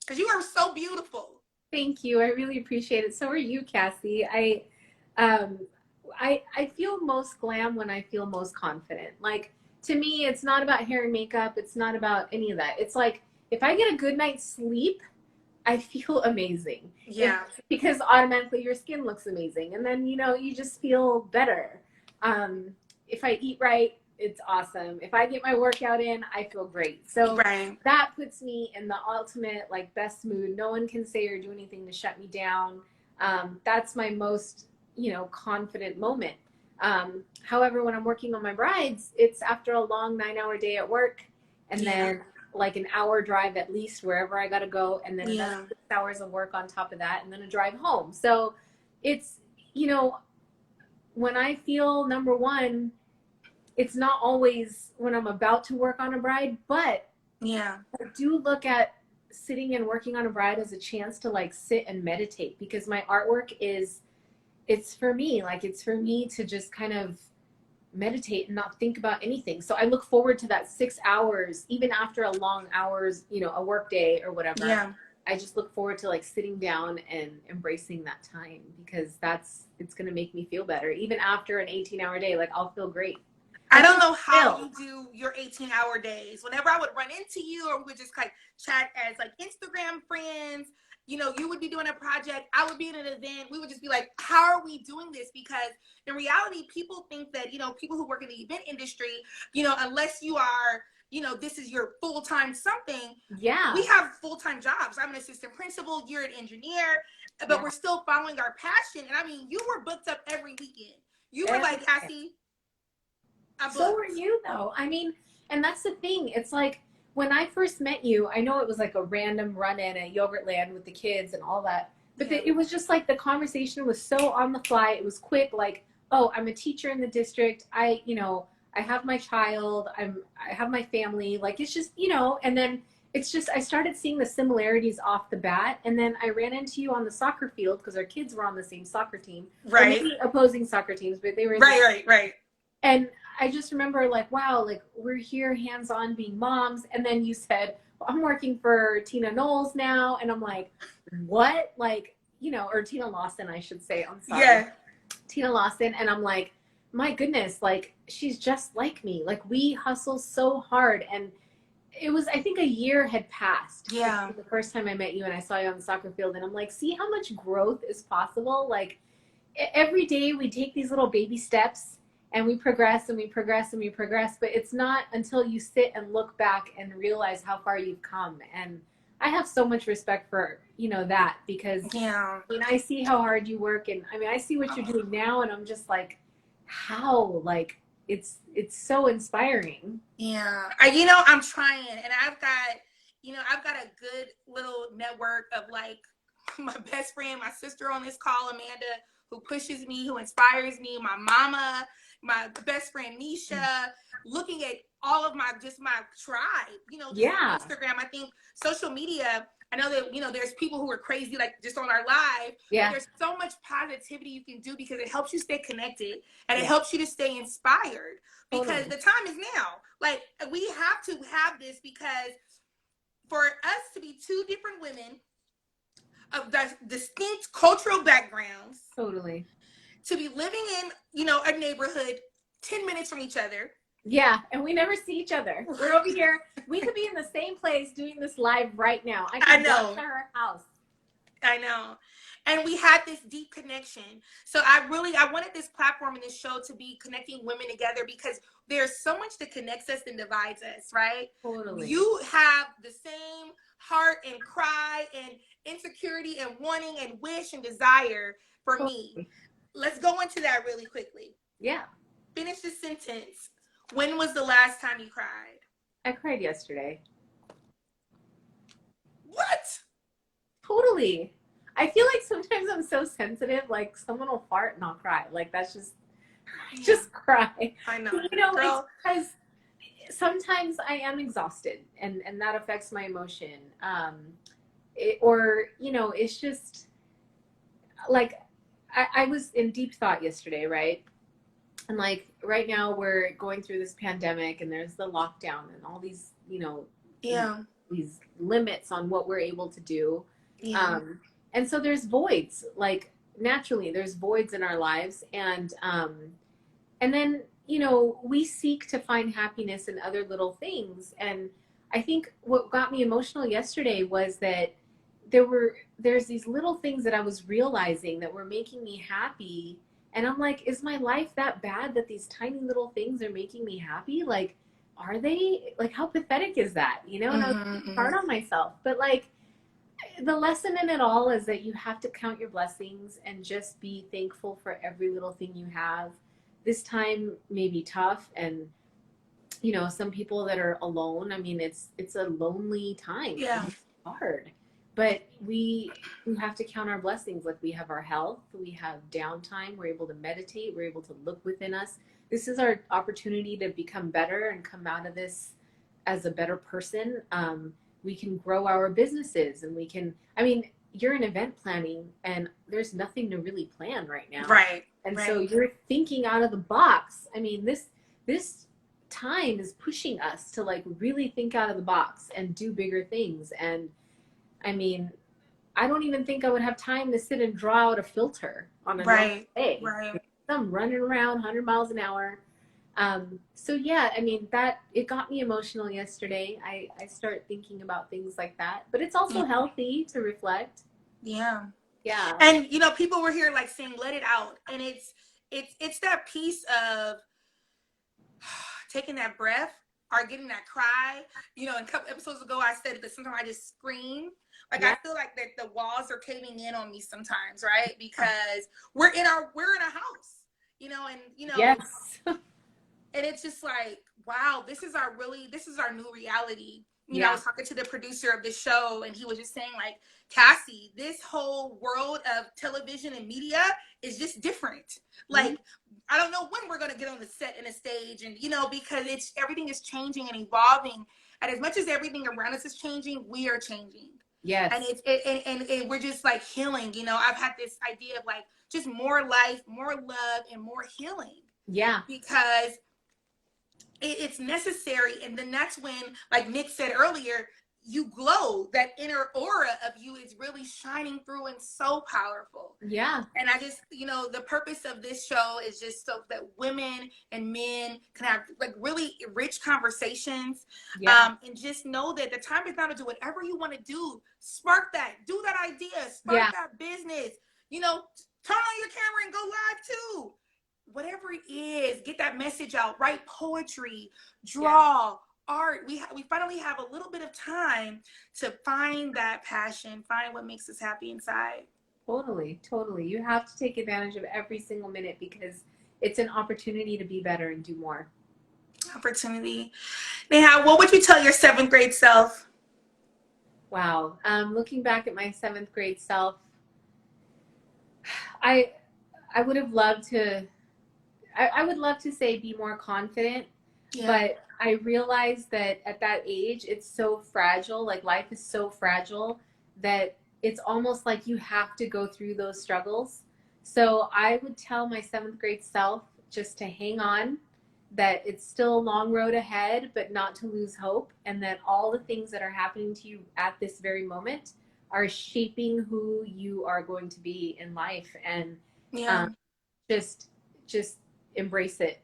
Because you are so beautiful. Thank you. I really appreciate it. So are you, Cassie. I feel most glam when I feel most confident. Like, to me, it's not about hair and makeup. It's not about any of that. It's like, if I get a good night's sleep, I feel amazing. Yeah. Because automatically your skin looks amazing. And then, you know, you just feel better. If I eat right, it's awesome. If I get my workout in, I feel great. So that puts me in the ultimate, like, best mood. No one can say or do anything to shut me down. That's my most, you know, confident moment. However, when I'm working on my brides, it's after a long 9-hour day at work, and then like an hour drive at least wherever I got to go. And then another 6 hours of work on top of that, and then a drive home. So it's, you know, when I feel number one, it's not always when I'm about to work on a bride, but I do look at sitting and working on a bride as a chance to like sit and meditate, because my artwork it's for me. Like, it's for me to just kind of meditate and not think about anything. So I look forward to that 6 hours, even after a long hours, you know, a work day or whatever. Yeah. I just look forward to like sitting down and embracing that time, because it's going to make me feel better. Even after an 18-hour day, like I'll feel great. I don't know how you do your 18-hour days. Whenever I would run into you, or we would just like chat as like Instagram friends, you know, you would be doing a project, I would be in an event. We would just be like, how are we doing this? Because in reality, people think that, you know, people who work in the event industry, you know, unless you are, you know, this is your full-time something. Yeah. We have full-time jobs. I'm an assistant principal, you're an engineer, but we're still following our passion. And I mean, you were booked up every weekend. You were like, Cassie, so were you though. I mean, and that's the thing. It's like when I first met you, I know it was like a random run-in at Yogurtland with the kids and all that, but it was just like the conversation was so on the fly. It was quick. Like, oh, I'm a teacher in the district. You know, I have my child. I have my family. Like, it's just, you know, and then it's just, I started seeing the similarities off the bat. And then I ran into you on the soccer field because our kids were on the same soccer team. Right. Or maybe opposing soccer teams, but they were. Right. And I just remember like, wow, like we're here hands-on being moms. And then you said, well, I'm working for Tina Knowles now. And I'm like, what? Like, you know, or Tina Lawson, I should say. I'm sorry. Yeah. Tina Lawson. And I'm like, my goodness, like she's just like me. Like we hustle so hard. And it was, I think a year had passed. Yeah. The first time I met you and I saw you on the soccer field, and I'm like, see how much growth is possible? Like every day we take these little baby steps and we progress and we progress and we progress, but it's not until you sit and look back and realize how far you've come. And I have so much respect for, you know, that, because I mean, I see how hard you work, and I mean, I see what you're doing now, and I'm just like, how? Like, it's so inspiring. Yeah. You know, I'm trying, and I've got a good little network of like my best friend, my sister on this call, Amanda, who pushes me, who inspires me, my mama, my best friend Nisha, looking at all of my tribe, you know, just on Instagram. I think social media, I know that, you know, there's people who are crazy, like just on our live. Yeah. There's so much positivity you can do because it helps you stay connected and it helps you to stay inspired, because the time is now. Like, we have to have this, because for us to be two different women of distinct cultural backgrounds, Totally, to be living in, you know, a neighborhood 10 minutes from each other. Yeah, and we never see each other. We're over here. We could be in the same place doing this live right now. I know. To her house. I know. And we had this deep connection. So I wanted this platform and this show to be connecting women together, because there's so much that connects us and divides us, right? Totally. You have the same heart and cry and insecurity and wanting and wish and desire for me. Let's go into that really quickly. Yeah. Finish the sentence. When was the last time you cried? I cried yesterday. What? Totally. I feel like sometimes I'm so sensitive, like someone will fart and I'll cry. Like that's just cry. I know. You know, it's because sometimes I am exhausted, and that affects my emotion. Or, you know, it's just like I was in deep thought yesterday, right? And like right now we're going through this pandemic, and there's the lockdown and all these, you know, these limits on what we're able to do. Yeah. And so there's voids, like naturally there's voids in our lives. And then, you know, we seek to find happiness in other little things. And I think what got me emotional yesterday was that there's these little things that I was realizing that were making me happy. And I'm like, is my life that bad that these tiny little things are making me happy? Like, are they? Like, how pathetic is that? You know, and I was hard on myself. But like, the lesson in it all is that you have to count your blessings and just be thankful for every little thing you have. This time may be tough, and you know, some people that are alone, I mean, it's a lonely time. Yeah. It's hard. But we have to count our blessings. Like, we have our health, we have downtime, we're able to meditate, we're able to look within us. This is our opportunity to become better and come out of this as a better person. We can grow our businesses, and we can, I mean, you're in event planning and there's nothing to really plan right now. Right. And right. so you're thinking out of the box. I mean, this time is pushing us to like really think out of the box and do bigger things. And I mean, I don't even think I would have time to sit and draw out a filter on a normal day. Right. I'm running around 100 miles an hour. So yeah, I mean, that it got me emotional yesterday. I start thinking about things like that, but it's also healthy to reflect. Yeah. Yeah. And you know, people were here like saying, let it out. And it's that piece of taking that breath or getting that cry. You know, a couple episodes ago, I said that sometimes I just scream. Like, I feel like that the walls are caving in on me sometimes, right? Because we're in a house, you know, and you know, yes. and it's just like, wow, this is our new reality. You know, I was talking to the producer of this show, and he was just saying, like, Cassie, this whole world of television and media is just different. Like, I don't know when we're going to get on the set and a stage, and, you know, because everything is changing and evolving. And as much as everything around us is changing, we are changing. Yes. And and we're just like healing. You know, I've had this idea of like just more life, more love, and more healing. Yeah. Because it's necessary. And then that's when, like Nic said earlier, you glow. That inner aura of you is really shining through and so powerful. Yeah. And I just, you know, the purpose of this show is just so that women and men can have like really rich conversations. And just know that the time is now to do whatever you want to do. Spark that, do that idea, spark that business, you know, turn on your camera and go live too. Whatever it is, get that message out, write poetry, draw, art. We finally have a little bit of time to find that passion, find what makes us happy inside. Totally. You have to take advantage of every single minute because it's an opportunity to be better and do more. Opportunity. Neha, what would you tell your 7th grade self? Wow. Looking back at my 7th grade self, I would have loved to, I would love to say be more confident, but I realized that at that age, it's so fragile. Like life is so fragile that it's almost like you have to go through those struggles. So I would tell my 7th grade self just to hang on, that it's still a long road ahead, but not to lose hope. And that all the things that are happening to you at this very moment are shaping who you are going to be in life. And just embrace it.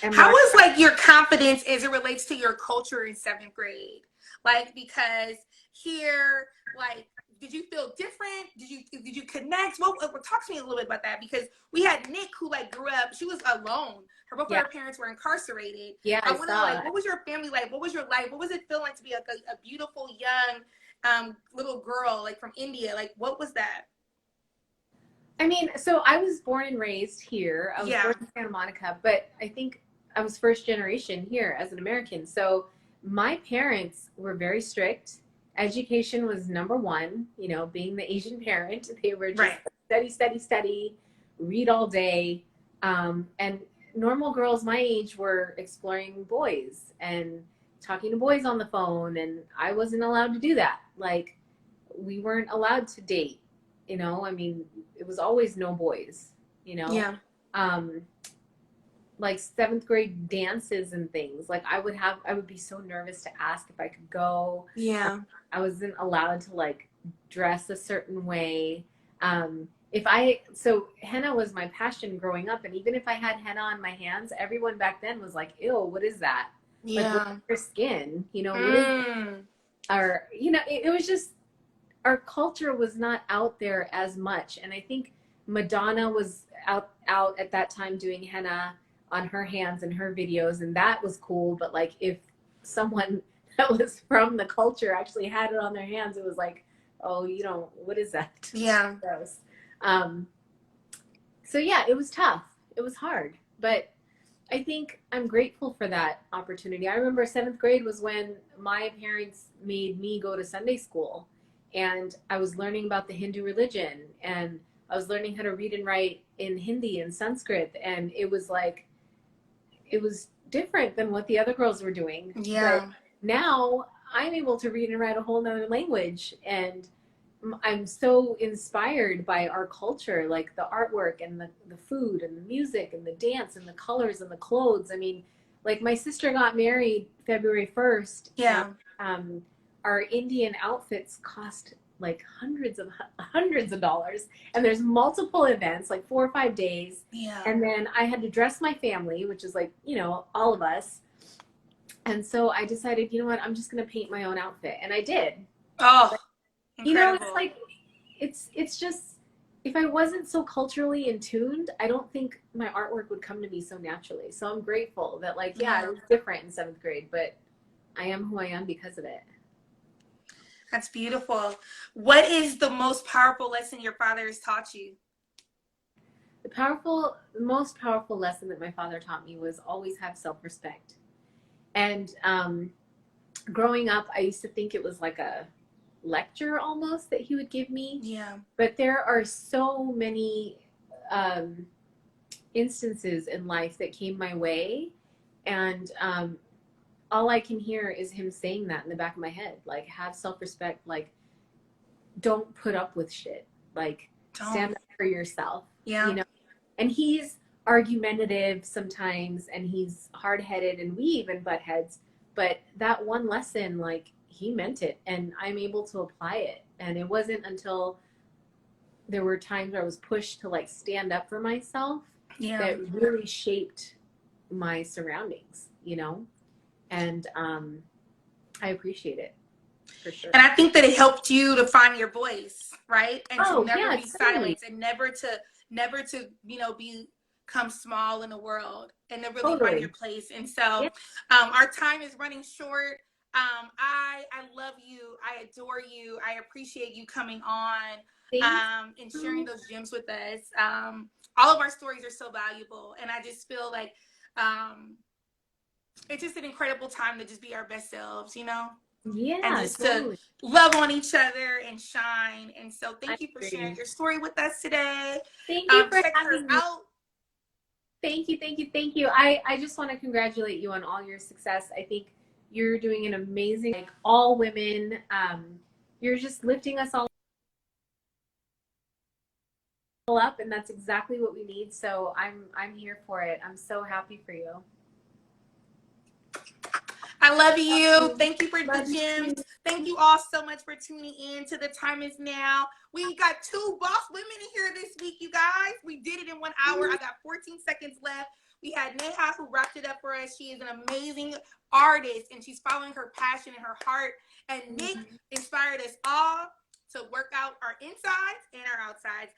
How was like your confidence as it relates to your culture in 7th grade? Like, because here, like, did you feel different? Did you connect? Well, talk to me a little bit about that, because we had Nic, who like grew up. She was alone. Both of her parents were incarcerated. Yeah, I want to like, what was your family like? What was your life? What was it feel like to be a beautiful young little girl like from India? Like, what was that? I mean, so I was born and raised here. I was born in Santa Monica, but I think I was first generation here as an American. So my parents were very strict. Education was number one, you know, being the Asian parent. They were just study, read all day. And normal girls my age were exploring boys and talking to boys on the phone. And I wasn't allowed to do that. Like, we weren't allowed to date. You know, I mean, it was always no boys, you know? Yeah. Like 7th grade dances and things. Like I would be so nervous to ask if I could go. Yeah. I wasn't allowed to like dress a certain way. So henna was my passion growing up. And even if I had henna on my hands, everyone back then was like, ew, what is that? Yeah. Like, what's your skin? You know, what is, or, you know, it was just, our culture was not out there as much. And I think Madonna was out at that time doing henna on her hands in her videos, and that was cool. But like, if someone that was from the culture actually had it on their hands, it was like, oh, you don't, what is that? Yeah. Gross. So yeah, it was tough. It was hard, but I think I'm grateful for that opportunity. I remember 7th grade was when my parents made me go to Sunday school. And I was learning about the Hindu religion, and I was learning how to read and write in Hindi and Sanskrit. And it was like, it was different than what the other girls were doing. Yeah. But now I'm able to read and write a whole nother language. And I'm so inspired by our culture, like the artwork and the food and the music and the dance and the colors and the clothes. I mean, like my sister got married February 1st. Yeah. And our Indian outfits cost like hundreds of dollars. And there's multiple events, like 4 or 5 days. Yeah. And then I had to dress my family, which is like, you know, all of us. And so I decided, you know what, I'm just going to paint my own outfit. And I did. Oh, incredible. You know, it's like, it's just, if I wasn't so culturally in tuned, I don't think my artwork would come to me so naturally. So I'm grateful that, like, yeah, I was different in 7th grade, but I am who I am because of it. That's beautiful. What is the most powerful lesson your father has taught you? The most powerful lesson that my father taught me was always have self-respect. And growing up, I used to think it was like a lecture almost that he would give me. Yeah. But there are so many instances in life that came my way, and all I can hear is him saying that in the back of my head, like, have self-respect, like, don't put up with shit, like, stand up for yourself. Yeah. You know, and he's argumentative sometimes, and he's hard-headed, and we even butt heads, but that one lesson, like, he meant it, and I'm able to apply it. And it wasn't until there were times where I was pushed to, like, stand up for myself that really shaped my surroundings, you know? And I appreciate it, for sure. And I think that it helped you to find your voice, right? And to never be totally. silenced, and never to, you know, become small in the world, and to really find your place. And so our time is running short. I love you. I adore you. I appreciate you coming on and sharing those gems with us. All of our stories are so valuable, and I just feel like it's just an incredible time to just be our best selves, you know? Yeah, and just to love on each other and shine. And so thank you for sharing your story with us today. Thank you for check having her me. out. Thank you. I just want to congratulate you on all your success. I think you're doing an amazing, like, all women. You're just lifting us all up, and that's exactly what we need. So I'm here for it. I'm so happy for you. I love you. Thank you for the gems. Thank you all so much for tuning in to The Time Is Now. We got 2 boss women in here this week, you guys. We did it in 1 hour. I got 14 seconds left. We had Neha, who wrapped it up for us. She is an amazing artist, and she's following her passion and her heart. And Nic inspired us all to work out our insides and our outsides.